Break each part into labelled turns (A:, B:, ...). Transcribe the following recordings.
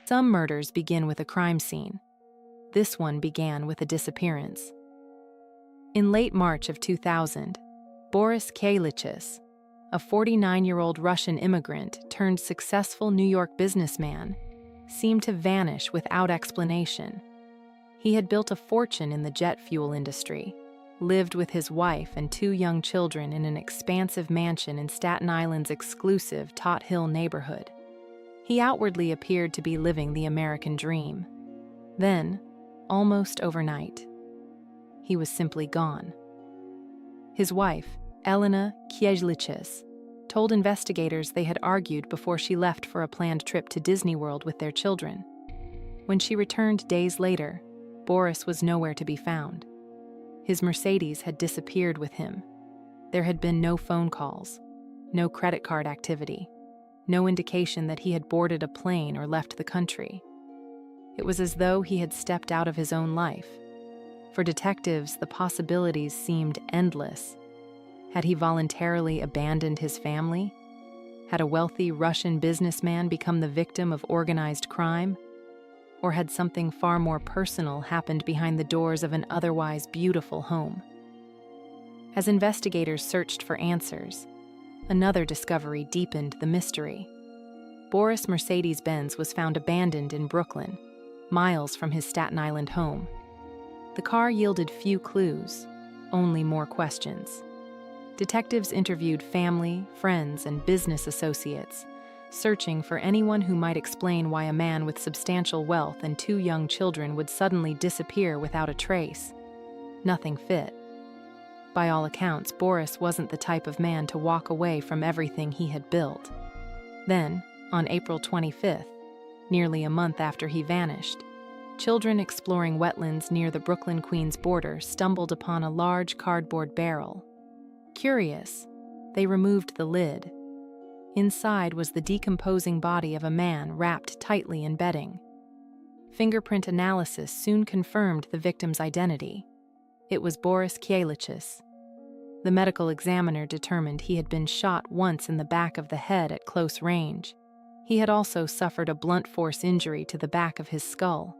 A: Some murders begin with a crime scene. This one began with a disappearance. In late March of 2000, Borys Kiejliches, a 49-year-old Russian immigrant turned successful New York businessman, seemed to vanish without explanation. He had built a fortune in the jet fuel industry, lived with his wife and 2 young children in an expansive mansion in Staten Island's exclusive Tot Hill neighborhood. He outwardly appeared to be living the American dream. Then, almost overnight, he was simply gone. His wife, Elena Kiejliches, told investigators they had argued before she left for a planned trip to Disney World with their children. When she returned days later, Borys was nowhere to be found. His Mercedes had disappeared with him. There had been no phone calls, no credit card activity, no indication that he had boarded a plane or left the country. It was as though he had stepped out of his own life. For detectives, the possibilities seemed endless. Had he voluntarily abandoned his family? Had a wealthy Russian businessman become the victim of organized crime? Or had something far more personal happened behind the doors of an otherwise beautiful home? As investigators searched for answers, another discovery deepened the mystery. Borys' Mercedes-Benz was found abandoned in Brooklyn, miles from his Staten Island home. The car yielded few clues, only more questions. Detectives interviewed family, friends, and business associates, searching for anyone who might explain why a man with substantial wealth and 2 young children would suddenly disappear without a trace. Nothing fit. By all accounts, Borys wasn't the type of man to walk away from everything he had built. Then, on April 25th, nearly a month after he vanished, children exploring wetlands near the Brooklyn-Queens border stumbled upon a large cardboard barrel. Curious, they removed the lid. Inside was the decomposing body of a man wrapped tightly in bedding. Fingerprint analysis soon confirmed the victim's identity. It was Borys Kiejliches. The medical examiner determined he had been shot once in the back of the head at close range. He had also suffered a blunt force injury to the back of his skull.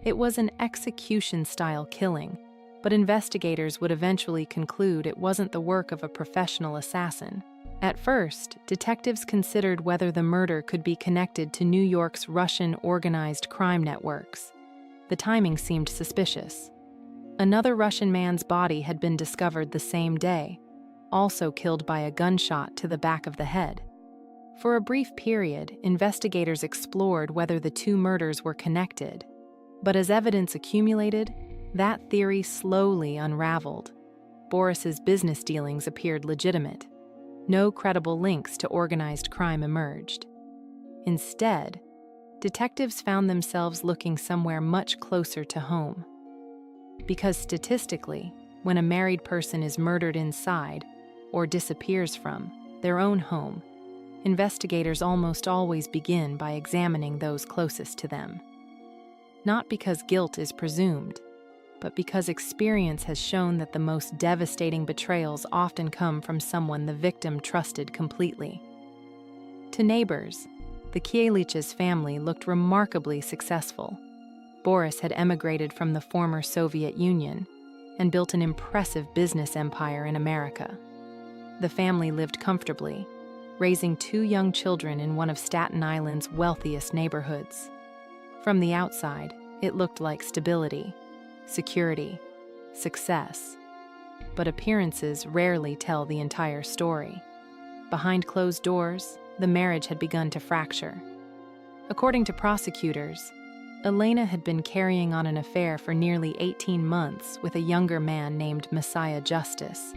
A: It was an execution-style killing, but investigators would eventually conclude it wasn't the work of a professional assassin. At first, detectives considered whether the murder could be connected to New York's Russian organized crime networks. The timing seemed suspicious. Another Russian man's body had been discovered the same day, also killed by a gunshot to the back of the head. For a brief period, investigators explored whether the 2 murders were connected, but as evidence accumulated, that theory slowly unraveled. Borys's business dealings appeared legitimate. No credible links to organized crime emerged. Instead, detectives found themselves looking somewhere much closer to home. Because statistically, when a married person is murdered inside, or disappears from, their own home, investigators almost always begin by examining those closest to them. Not because guilt is presumed, but because experience has shown that the most devastating betrayals often come from someone the victim trusted completely. To neighbors, the Kiejliches family looked remarkably successful. Borys had emigrated from the former Soviet Union and built an impressive business empire in America. The family lived comfortably, raising 2 young children in one of Staten Island's wealthiest neighborhoods. From the outside, it looked like stability, security, success. But appearances rarely tell the entire story. Behind closed doors, the marriage had begun to fracture. According to prosecutors, Elena had been carrying on an affair for nearly 18 months with a younger man named Messiah Justice,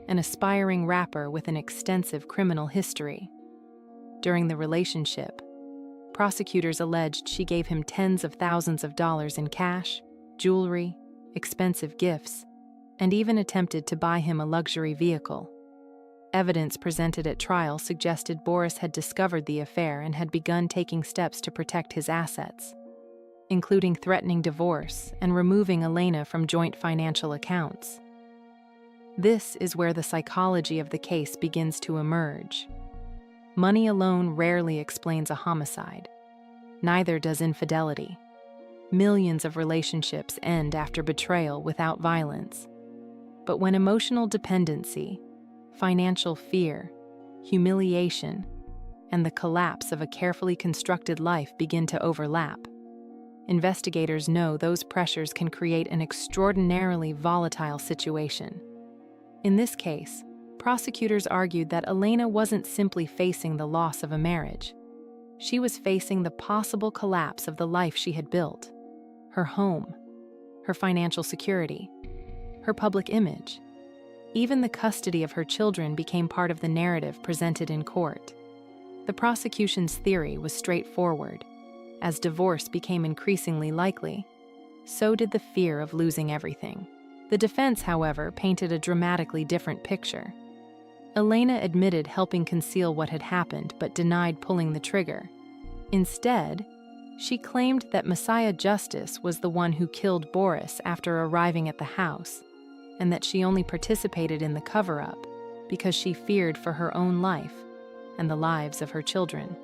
A: an aspiring rapper with an extensive criminal history. During the relationship, prosecutors alleged she gave him tens of thousands of dollars in cash, jewelry, expensive gifts, and even attempted to buy him a luxury vehicle. Evidence presented at trial suggested Borys had discovered the affair and had begun taking steps to protect his assets, including threatening divorce and removing Elena from joint financial accounts. This is where the psychology of the case begins to emerge. Money alone rarely explains a homicide. neither does infidelity. Millions of relationships end after betrayal without violence. But when emotional dependency, financial fear, humiliation, and the collapse of a carefully constructed life begin to overlap, investigators know those pressures can create an extraordinarily volatile situation. In this case, prosecutors argued that Elena wasn't simply facing the loss of a marriage. She was facing the possible collapse of the life she had built, her home, her financial security, her public image. Even the custody of her children became part of the narrative presented in court. The prosecution's theory was straightforward. As divorce became increasingly likely, so did the fear of losing everything. The defense, however, painted a dramatically different picture. Elena admitted helping conceal what had happened but denied pulling the trigger. Instead, she claimed that Messiah Justice was the one who killed Borys after arriving at the house, and that she only participated in the cover-up because she feared for her own life and the lives of her children.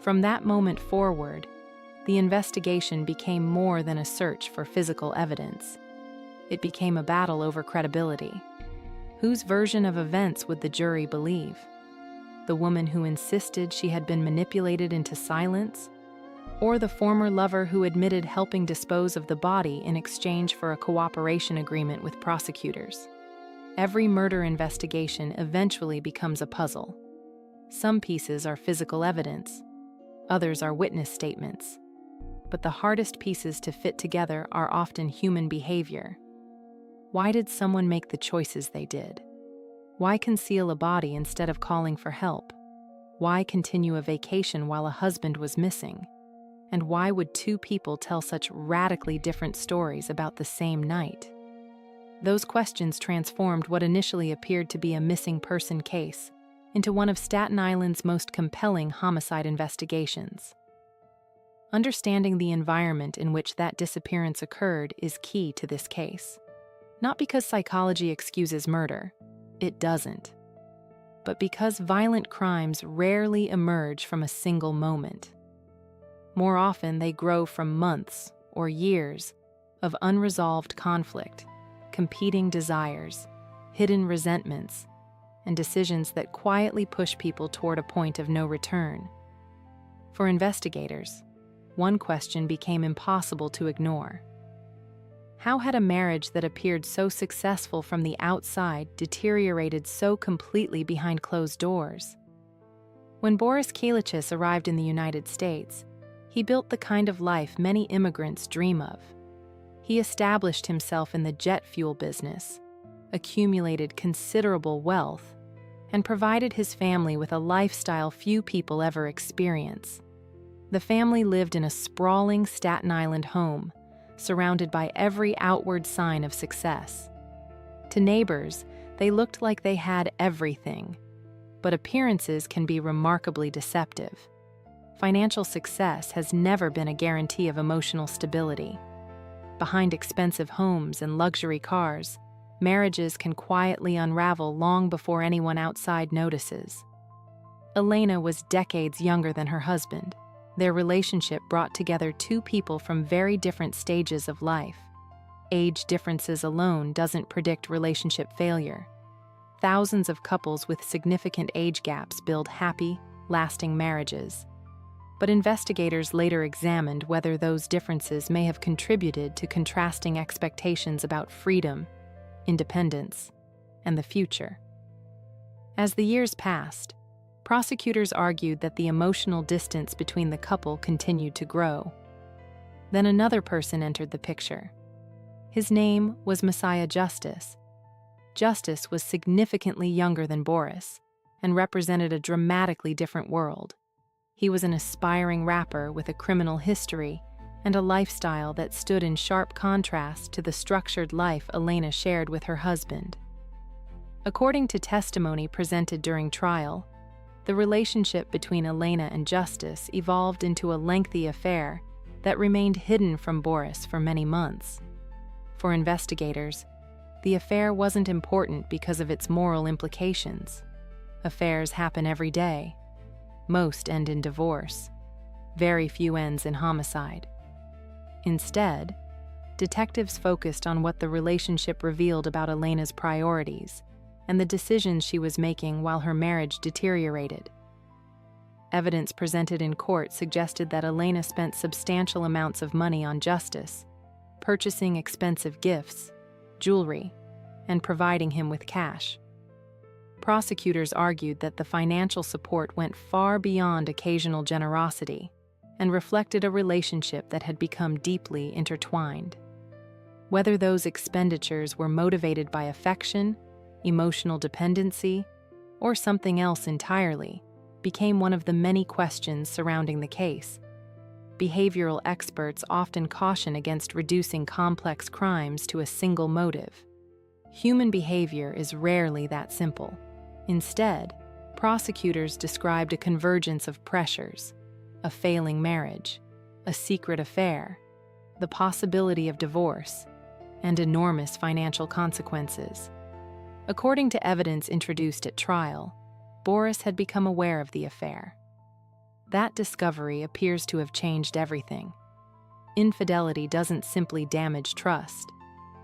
A: From that moment forward, the investigation became more than a search for physical evidence. It became a battle over credibility. Whose version of events would the jury believe? The woman who insisted she had been manipulated into silence? Or the former lover who admitted helping dispose of the body in exchange for a cooperation agreement with prosecutors? Every murder investigation eventually becomes a puzzle. Some pieces are physical evidence, others are witness statements. But the hardest pieces to fit together are often human behavior. Why did someone make the choices they did? Why conceal a body instead of calling for help? Why continue a vacation while a husband was missing? And why would two people tell such radically different stories about the same night? Those questions transformed what initially appeared to be a missing person case into one of Staten Island's most compelling homicide investigations. Understanding the environment in which that disappearance occurred is key to this case. Not because psychology excuses murder, it doesn't, but because violent crimes rarely emerge from a single moment. More often, they grow from months or years of unresolved conflict, competing desires, hidden resentments, and decisions that quietly push people toward a point of no return. For investigators, one question became impossible to ignore. How had a marriage that appeared so successful from the outside deteriorated so completely behind closed doors? When Borys Kiejliches arrived in the United States, he built the kind of life many immigrants dream of. He established himself in the jet fuel business, accumulated considerable wealth, and provided his family with a lifestyle few people ever experience. The family lived in a sprawling Staten Island home, surrounded by every outward sign of success. To neighbors, they looked like they had everything, but appearances can be remarkably deceptive. Financial success has never been a guarantee of emotional stability. Behind expensive homes and luxury cars, marriages can quietly unravel long before anyone outside notices. Elena was decades younger than her husband. Their relationship brought together two people from very different stages of life. Age differences alone doesn't predict relationship failure. Thousands of couples with significant age gaps build happy, lasting marriages. But investigators later examined whether those differences may have contributed to contrasting expectations about freedom, independence, and the future. As the years passed, prosecutors argued that the emotional distance between the couple continued to grow. Then another person entered the picture. His name was Messiah Justice. Justice was significantly younger than Borys and represented a dramatically different world. He was an aspiring rapper with a criminal history and a lifestyle that stood in sharp contrast to the structured life Elena shared with her husband. According to testimony presented during trial, the relationship between Elena and Justice evolved into a lengthy affair that remained hidden from Borys for many months. For investigators, the affair wasn't important because of its moral implications. Affairs happen every day. Most end in divorce. very few ends in homicide. Instead, detectives focused on what the relationship revealed about Elena's priorities and the decisions she was making while her marriage deteriorated. Evidence presented in court suggested that Elena spent substantial amounts of money on Justice, purchasing expensive gifts, jewelry, and providing him with cash. Prosecutors argued that the financial support went far beyond occasional generosity and reflected a relationship that had become deeply intertwined. Whether those expenditures were motivated by affection, emotional dependency, or something else entirely became one of the many questions surrounding the case. Behavioral experts often caution against reducing complex crimes to a single motive. Human behavior is rarely that simple. Instead, prosecutors described a convergence of pressures: a failing marriage, a secret affair, the possibility of divorce, and enormous financial consequences. According to evidence introduced at trial, Borys had become aware of the affair. That discovery appears to have changed everything. Infidelity doesn't simply damage trust.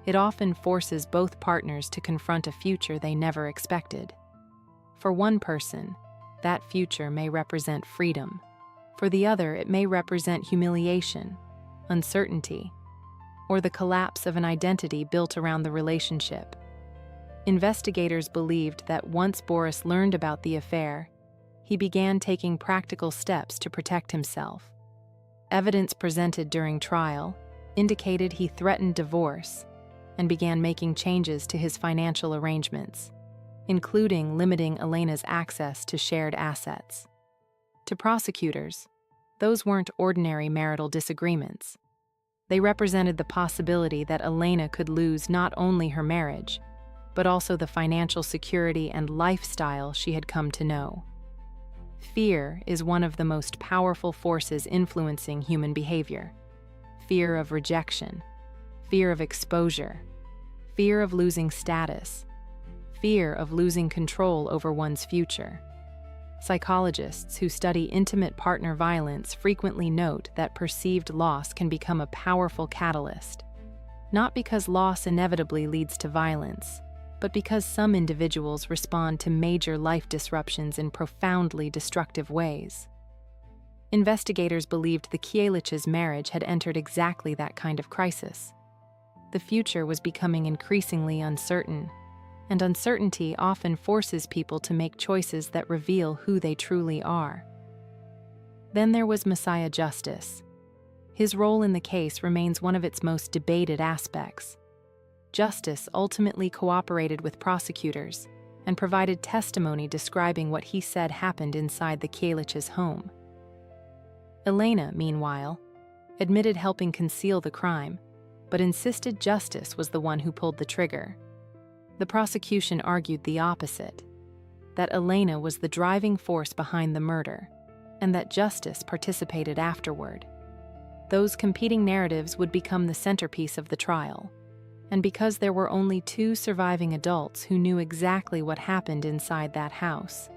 A: It often forces both partners to confront a future they never expected. For one person, that future may represent freedom. For the other, it may represent humiliation, uncertainty, or the collapse of an identity built around the relationship. Investigators believed that once Borys learned about the affair, he began taking practical steps to protect himself. Evidence presented during trial indicated he threatened divorce and began making changes to his financial arrangements, including limiting Elena's access to shared assets. To prosecutors, those weren't ordinary marital disagreements. They represented the possibility that Elena could lose not only her marriage, but also the financial security and lifestyle she had come to know. Fear is one of the most powerful forces influencing human behavior. Fear of rejection, fear of exposure, fear of losing status, fear of losing control over one's future. Psychologists who study intimate partner violence frequently note that perceived loss can become a powerful catalyst, not because loss inevitably leads to violence, but because some individuals respond to major life disruptions in profoundly destructive ways. Investigators believed the Kiejliches' marriage had entered exactly that kind of crisis. The future was becoming increasingly uncertain, and uncertainty often forces people to make choices that reveal who they truly are. Then there was Messiah Justice. His role in the case remains one of its most debated aspects. Justice ultimately cooperated with prosecutors and provided testimony describing what he said happened inside the Kiejliches' home. Elena, meanwhile, admitted helping conceal the crime, but insisted Justice was the one who pulled the trigger. The prosecution argued the opposite, that Elena was the driving force behind the murder, and that Justice participated afterward. Those competing narratives would become the centerpiece of the trial. And because there were only 2 surviving adults who knew exactly what happened inside that house,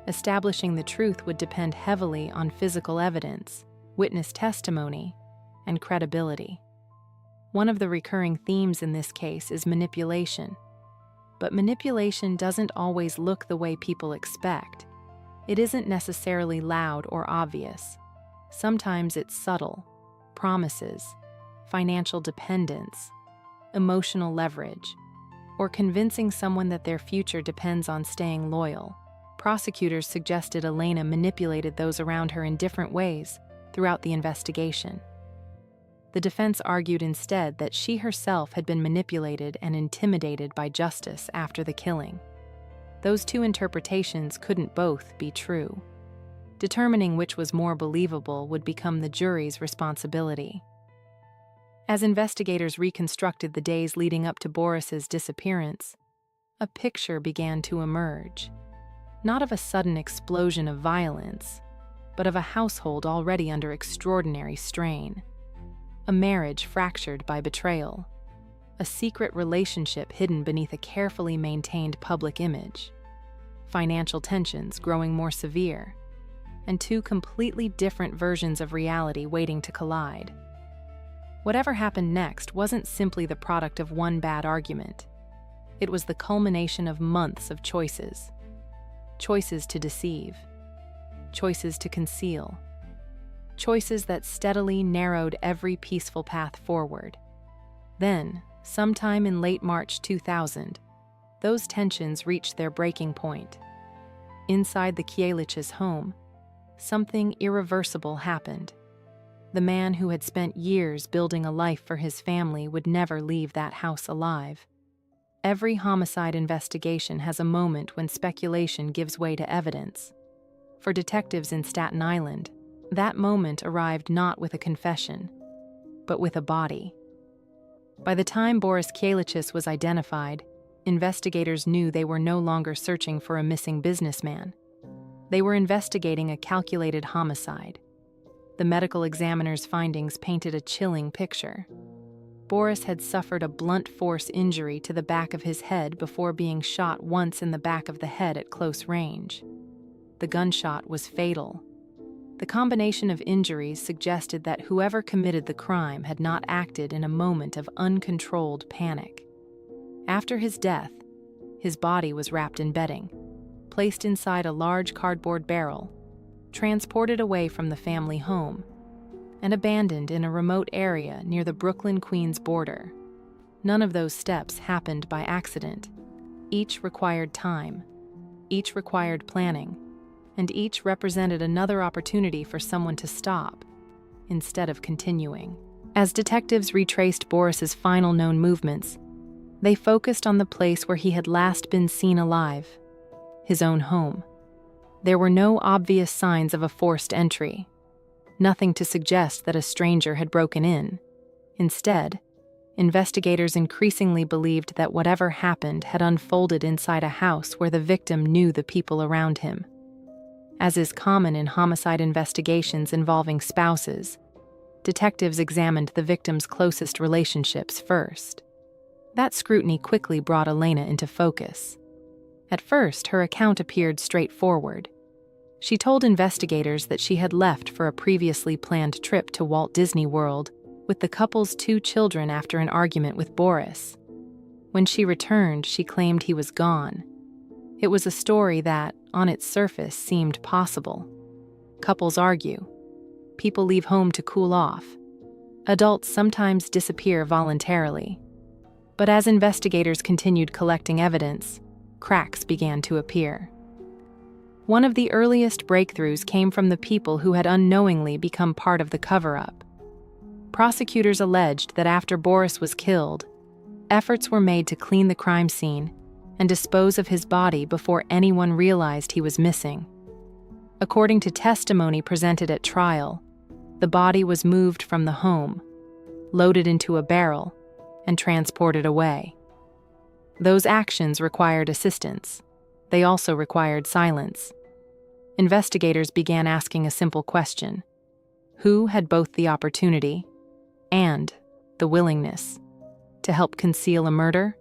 A: establishing the truth would depend heavily on physical evidence, witness testimony, and credibility. One of the recurring themes in this case is manipulation. But manipulation doesn't always look the way people expect. It isn't necessarily loud or obvious. Sometimes it's subtle: promises, financial dependence, emotional leverage, or convincing someone that their future depends on staying loyal. Prosecutors suggested Elena manipulated those around her in different ways throughout the investigation. The defense argued instead that she herself had been manipulated and intimidated by Justice after the killing. Those 2 interpretations couldn't both be true. Determining which was more believable would become the jury's responsibility. As investigators reconstructed the days leading up to Borys's disappearance, a picture began to emerge. Not of a sudden explosion of violence, but of a household already under extraordinary strain. A marriage fractured by betrayal. A secret relationship hidden beneath a carefully maintained public image. Financial tensions growing more severe. and two completely different versions of reality waiting to collide. Whatever happened next wasn't simply the product of one bad argument. It was the culmination of months of choices. Choices to deceive. Choices to conceal. Choices that steadily narrowed every peaceful path forward. Then, sometime in late March 2000, those tensions reached their breaking point. Inside the Kiejliches' home, something irreversible happened. The man who had spent years building a life for his family would never leave that house alive. Every homicide investigation has a moment when speculation gives way to evidence. For detectives in Staten Island, that moment arrived not with a confession, but with a body. By the time Borys Kiejliches was identified, investigators knew they were no longer searching for a missing businessman. They were investigating a calculated homicide. The medical examiner's findings painted a chilling picture. Borys had suffered a blunt force injury to the back of his head before being shot once in the back of the head at close range. The gunshot was fatal. The combination of injuries suggested that whoever committed the crime had not acted in a moment of uncontrolled panic. After his death, his body was wrapped in bedding, placed inside a large cardboard barrel, transported away from the family home, and abandoned in a remote area near the Brooklyn-Queens border. None of those steps happened by accident. Each required time, each required planning, and each represented another opportunity for someone to stop, instead of continuing. As detectives retraced Borys's final known movements, they focused on the place where he had last been seen alive, his own home. There were no obvious signs of a forced entry, nothing to suggest that a stranger had broken in. Instead, investigators increasingly believed that whatever happened had unfolded inside a house where the victim knew the people around him. As is common in homicide investigations involving spouses, detectives examined the victim's closest relationships first. That scrutiny quickly brought Elena into focus. At first, her account appeared straightforward. She told investigators that she had left for a previously planned trip to Walt Disney World with the couple's 2 children after an argument with Borys. When she returned, she claimed he was gone. It was a story that, on its surface, seemed possible. Couples argue. People leave home to cool off. Adults sometimes disappear voluntarily. But as investigators continued collecting evidence, cracks began to appear. One of the earliest breakthroughs came from the people who had unknowingly become part of the cover-up. Prosecutors alleged that after Borys was killed, efforts were made to clean the crime scene and dispose of his body before anyone realized he was missing. According to testimony presented at trial, the body was moved from the home, loaded into a barrel, and transported away. Those actions required assistance. They also required silence. Investigators began asking a simple question: who had both the opportunity and the willingness to help conceal a murder?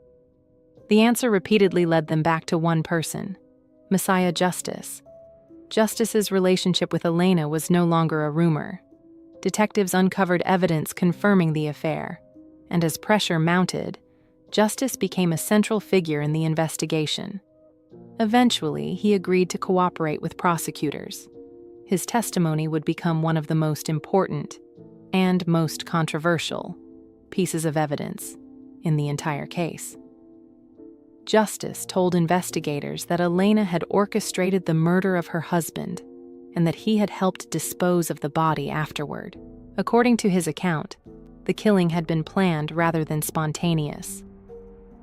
A: The answer repeatedly led them back to one person: Messiah Justice. Justice's relationship with Elena was no longer a rumor. Detectives uncovered evidence confirming the affair, and as pressure mounted, Justice became a central figure in the investigation. Eventually, he agreed to cooperate with prosecutors. His testimony would become one of the most important and most controversial pieces of evidence in the entire case. Justice told investigators that Elena had orchestrated the murder of her husband and that he had helped dispose of the body afterward. According to his account, the killing had been planned rather than spontaneous.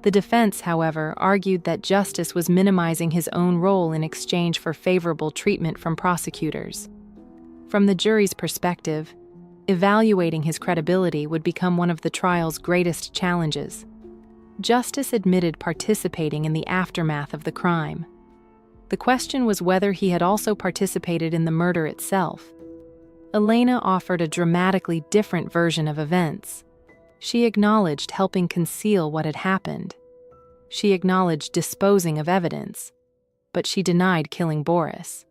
A: The defense, however, argued that Justice was minimizing his own role in exchange for favorable treatment from prosecutors. From the jury's perspective, evaluating his credibility would become one of the trial's greatest challenges. Justice admitted participating in the aftermath of the crime. The question was whether he had also participated in the murder itself. Elena offered a dramatically different version of events. She acknowledged helping conceal what had happened. She acknowledged disposing of evidence, but she denied killing Borys.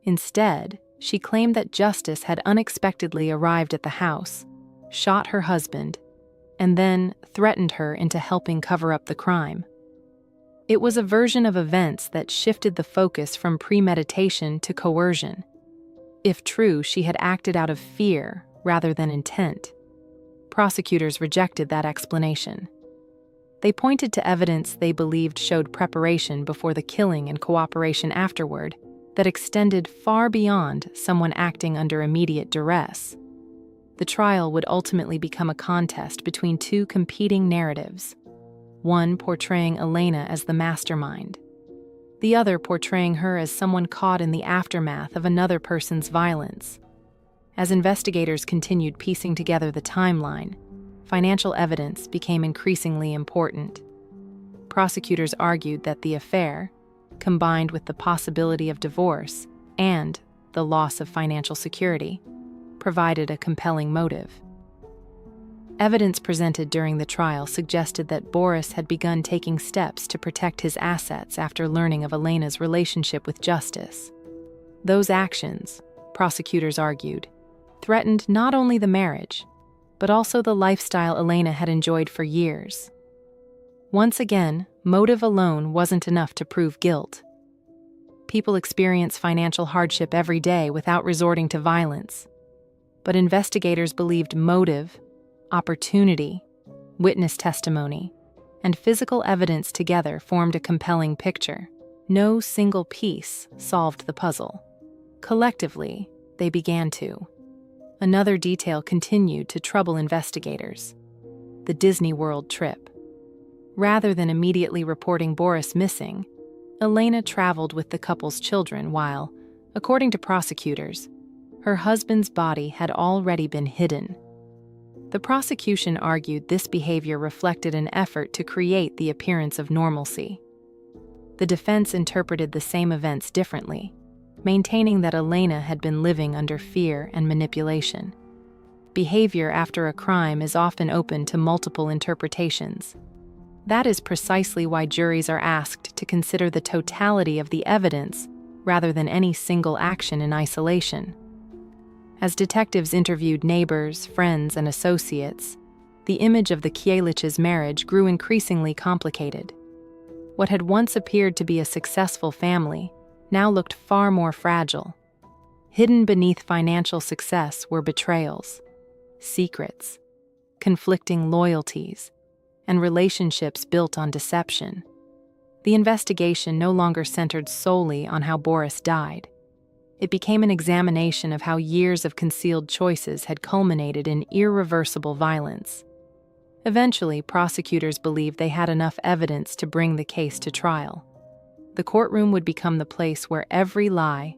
A: Instead, She claimed that justice had unexpectedly arrived at the house, shot her husband, and then threatened her into helping cover up the crime. It was a version of events that shifted the focus from premeditation to coercion. If true, she had acted out of fear rather than intent. Prosecutors rejected that explanation. They pointed to evidence they believed showed preparation before the killing and cooperation afterward that extended far beyond someone acting under immediate duress. The trial would ultimately become a contest between two competing narratives, one portraying Elena as the mastermind, the other portraying her as someone caught in the aftermath of another person's violence. As investigators continued piecing together the timeline, financial evidence became increasingly important. Prosecutors argued that the affair, combined with the possibility of divorce and the loss of financial security, provided a compelling motive. Evidence presented during the trial suggested that Borys had begun taking steps to protect his assets after learning of Elena's relationship with justice. Those actions, prosecutors argued, threatened not only the marriage, but also the lifestyle Elena had enjoyed for years. Once again, motive alone wasn't enough to prove guilt. People experience financial hardship every day without resorting to violence. But investigators believed motive, opportunity, witness testimony, and physical evidence together formed a compelling picture. No single piece solved the puzzle. Collectively, they began to. Another detail continued to trouble investigators: the Disney World trip. Rather than immediately reporting Borys missing, Elena traveled with the couple's children while, according to prosecutors, her husband's body had already been hidden. The prosecution argued this behavior reflected an effort to create the appearance of normalcy. The defense interpreted the same events differently, maintaining that Elena had been living under fear and manipulation. Behavior after a crime is often open to multiple interpretations. That is precisely why juries are asked to consider the totality of the evidence rather than any single action in isolation. As detectives interviewed neighbors, friends, and associates, the image of the Kiejliches' marriage grew increasingly complicated. What had once appeared to be a successful family now looked far more fragile. Hidden beneath financial success were betrayals, secrets, conflicting loyalties, and relationships built on deception. The investigation no longer centered solely on how Borys died. It became an examination of how years of concealed choices had culminated in irreversible violence. Eventually, prosecutors believed they had enough evidence to bring the case to trial. The courtroom would become the place where every lie,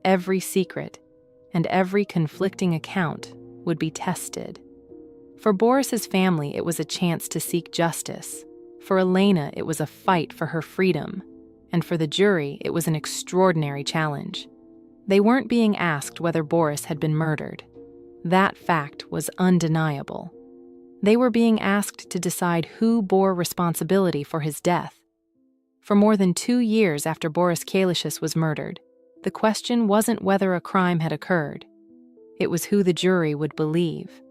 A: every secret, and every conflicting account would be tested. For Borys's family, it was a chance to seek justice. For Elena, it was a fight for her freedom. And for the jury, it was an extraordinary challenge. They weren't being asked whether Borys had been murdered. That fact was undeniable. They were being asked to decide who bore responsibility for his death. For more than 2 years after Borys Kiejliches was murdered, the question wasn't whether a crime had occurred. It was who the jury would believe.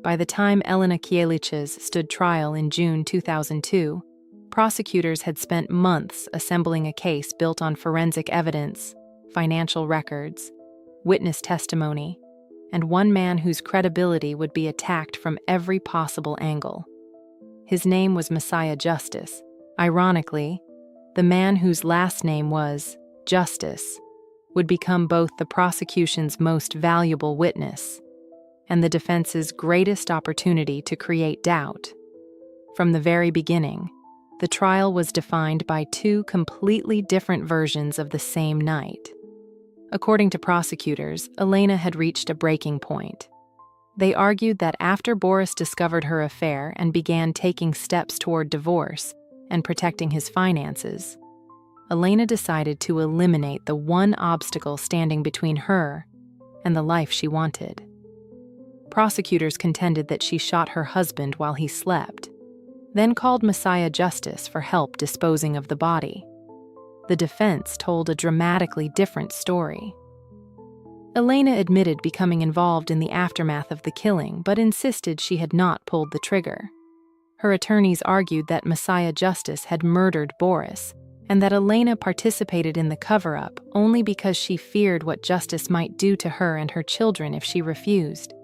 A: By the time Elena Kiejliches stood trial in June 2002, prosecutors had spent months assembling a case built on forensic evidence, financial records, witness testimony, and one man whose credibility would be attacked from every possible angle. His name was Messiah Justice. Ironically, the man whose last name was Justice would become both the prosecution's most valuable witness and the defense's greatest opportunity to create doubt. From the very beginning, the trial was defined by 2 completely different versions of the same night. According to prosecutors, Elena had reached a breaking point. They argued that after Borys discovered her affair and began taking steps toward divorce and protecting his finances, Elena decided to eliminate the one obstacle standing between her and the life she wanted. Prosecutors contended that she shot her husband while he slept, then called Messiah Justice for help disposing of the body. The defense told a dramatically different story. Elena admitted becoming involved in the aftermath of the killing, but insisted she had not pulled the trigger. Her attorneys argued that Messiah Justice had murdered Borys, and that Elena participated in the cover-up only because she feared what Justice might do to her and her children if she refused.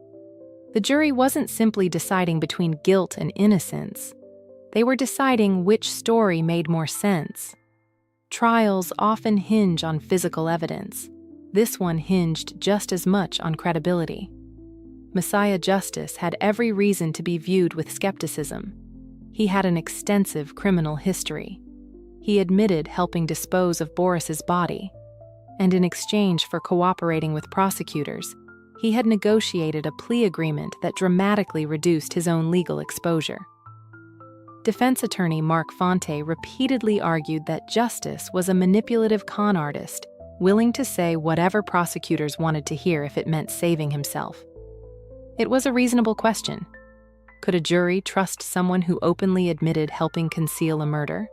A: The jury wasn't simply deciding between guilt and innocence. They were deciding which story made more sense. Trials often hinge on physical evidence. This one hinged just as much on credibility. Messiah Justice had every reason to be viewed with skepticism. He had an extensive criminal history. He admitted helping dispose of Borys's body, and in exchange for cooperating with prosecutors, he had negotiated a plea agreement that dramatically reduced his own legal exposure. Defense attorney Mark Fonte repeatedly argued that Justice was a manipulative con artist, willing to say whatever prosecutors wanted to hear if it meant saving himself. It was a reasonable question. Could a jury trust someone who openly admitted helping conceal a murder?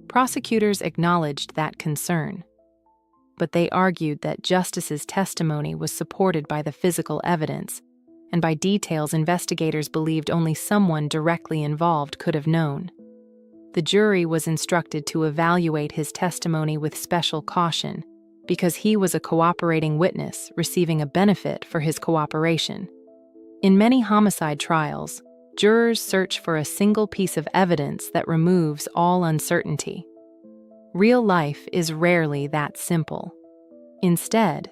A: Prosecutors acknowledged that concern, but they argued that Justice's testimony was supported by the physical evidence and by details investigators believed only someone directly involved could have known. The jury was instructed to evaluate his testimony with special caution because he was a cooperating witness receiving a benefit for his cooperation. In many homicide trials, jurors search for a single piece of evidence that removes all uncertainty. Real life is rarely that simple. Instead,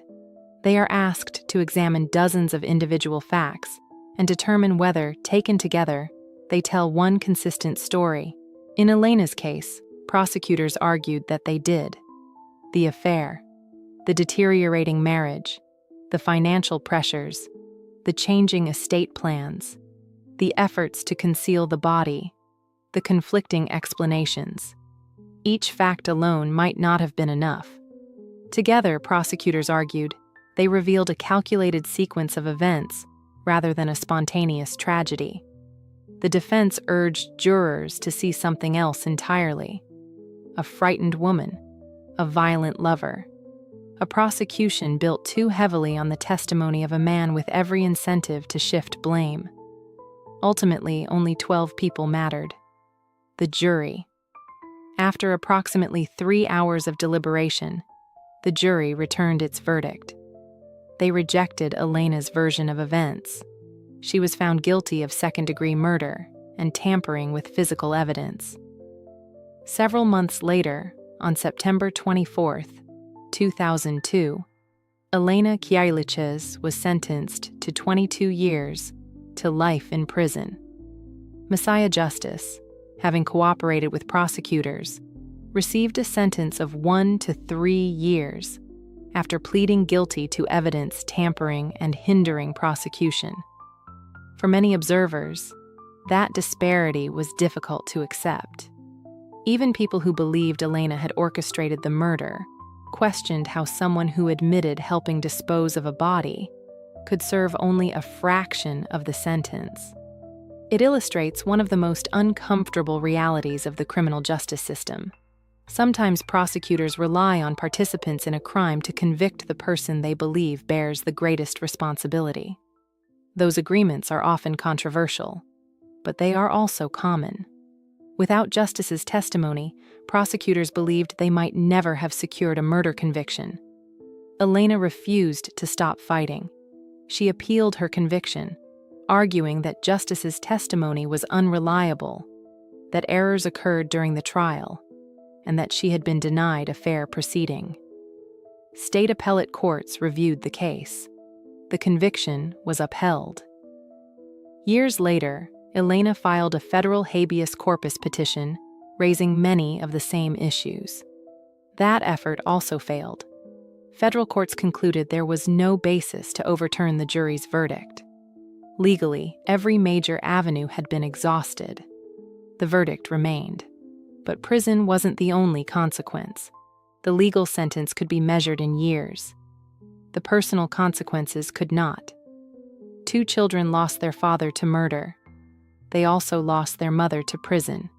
A: they are asked to examine dozens of individual facts and determine whether, taken together, they tell one consistent story. In Elena's case, prosecutors argued that they did. The affair, the deteriorating marriage, the financial pressures, the changing estate plans, the efforts to conceal the body, the conflicting explanations. Each fact alone might not have been enough. Together, prosecutors argued, they revealed a calculated sequence of events rather than a spontaneous tragedy. The defense urged jurors to see something else entirely: a frightened woman, a violent lover. A prosecution built too heavily on the testimony of a man with every incentive to shift blame. Ultimately, only 12 people mattered. The jury. After approximately 3 hours of deliberation, the jury returned its verdict. They rejected Elena's version of events. She was found guilty of second-degree murder and tampering with physical evidence. Several months later, on September 24, 2002, Elena Kiejliches was sentenced to 22 years to life in prison. Messiah Justice, having cooperated with prosecutors, received a sentence of 1 to 3 years after pleading guilty to evidence tampering and hindering prosecution. For many observers, that disparity was difficult to accept. Even people who believed Elena had orchestrated the murder questioned how someone who admitted helping dispose of a body could serve only a fraction of the sentence. It illustrates one of the most uncomfortable realities of the criminal justice system. Sometimes prosecutors rely on participants in a crime to convict the person they believe bears the greatest responsibility. Those agreements are often controversial, but they are also common. Without Justice's testimony, prosecutors believed they might never have secured a murder conviction. Elena refused to stop fighting. She appealed her conviction, arguing that Justice's testimony was unreliable, that errors occurred during the trial, and that she had been denied a fair proceeding. State appellate courts reviewed the case. The conviction was upheld. Years later, Elena filed a federal habeas corpus petition, raising many of the same issues. That effort also failed. Federal courts concluded there was no basis to overturn the jury's verdict. Legally, every major avenue had been exhausted. The verdict remained. But prison wasn't the only consequence. The legal sentence could be measured in years. The personal consequences could not. 2 children lost their father to murder. They also lost their mother to prison.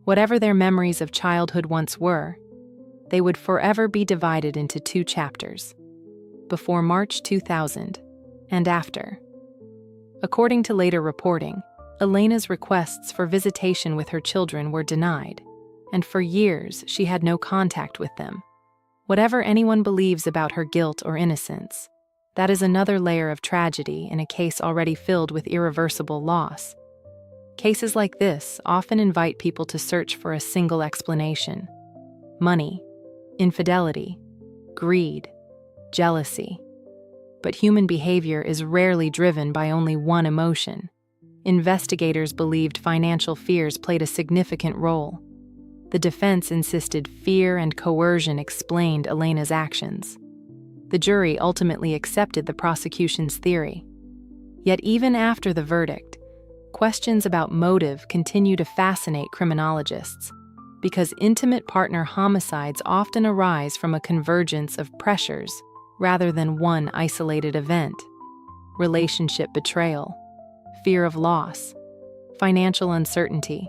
A: Whatever their memories of childhood once were, they would forever be divided into 2 chapters. before March 2000, and after. According to later reporting, Elena's requests for visitation with her children were denied, and for years she had no contact with them. Whatever anyone believes about her guilt or innocence, that is another layer of tragedy in a case already filled with irreversible loss. Cases like this often invite people to search for a single explanation: money, infidelity, greed, jealousy. But human behavior is rarely driven by only one emotion. Investigators believed financial fears played a significant role. The defense insisted fear and coercion explained Elena's actions. The jury ultimately accepted the prosecution's theory. Yet even after the verdict, questions about motive continue to fascinate criminologists, because intimate partner homicides often arise from a convergence of pressures rather than one isolated event: relationship betrayal, fear of loss, financial uncertainty,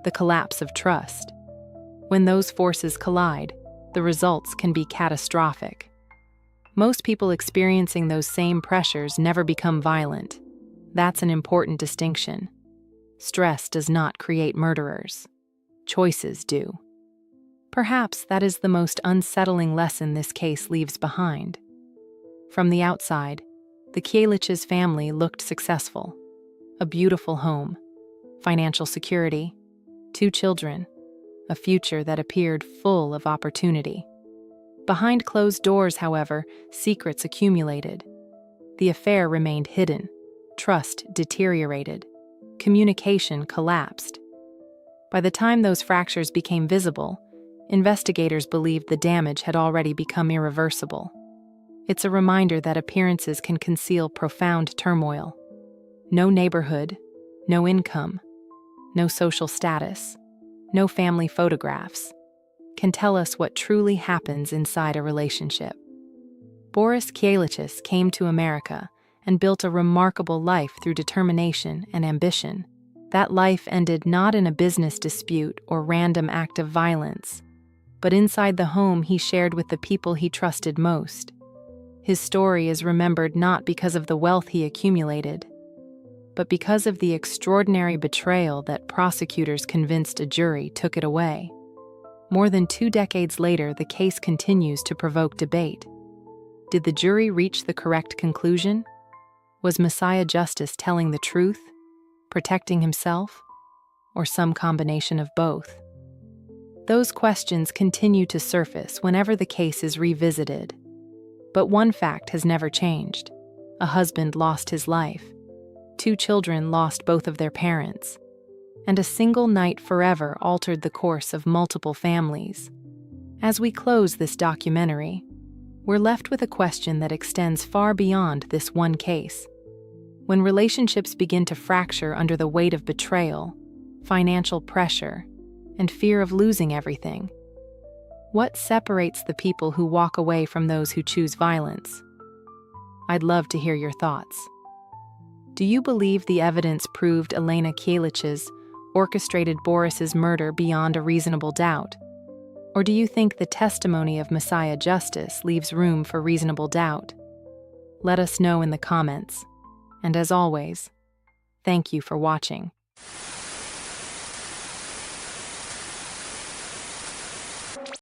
A: the collapse of trust. When those forces collide, the results can be catastrophic. Most people experiencing those same pressures never become violent. That's an important distinction. Stress does not create murderers. Choices do. Perhaps that is the most unsettling lesson this case leaves behind. From the outside, the Kiejliches family looked successful. A beautiful home, financial security, 2 children, a future that appeared full of opportunity. Behind closed doors, however, secrets accumulated. The affair remained hidden, trust deteriorated, communication collapsed. By the time those fractures became visible, investigators believed the damage had already become irreversible. It's a reminder that appearances can conceal profound turmoil. No neighborhood, no income, no social status, no family photographs can tell us what truly happens inside a relationship. Borys Kiejliches came to America and built a remarkable life through determination and ambition. That life ended not in a business dispute or random act of violence, but inside the home he shared with the people he trusted most. His story is remembered not because of the wealth he accumulated, but because of the extraordinary betrayal that prosecutors convinced a jury took it away. More than 2 decades later, the case continues to provoke debate. Did the jury reach the correct conclusion? Was Messiah Justice telling the truth, protecting himself, or some combination of both? Those questions continue to surface whenever the case is revisited. But one fact has never changed. A husband lost his life. 2 children lost both of their parents. And a single night forever altered the course of multiple families. As we close this documentary, we're left with a question that extends far beyond this one case. When relationships begin to fracture under the weight of betrayal, financial pressure, and fear of losing everything, what separates the people who walk away from those who choose violence? I'd love to hear your thoughts. Do you believe the evidence proved Elena Kiejliches orchestrated Borys's murder beyond a reasonable doubt? Or do you think the testimony of Messiah Justice leaves room for reasonable doubt? Let us know in the comments. And as always, thank you for watching.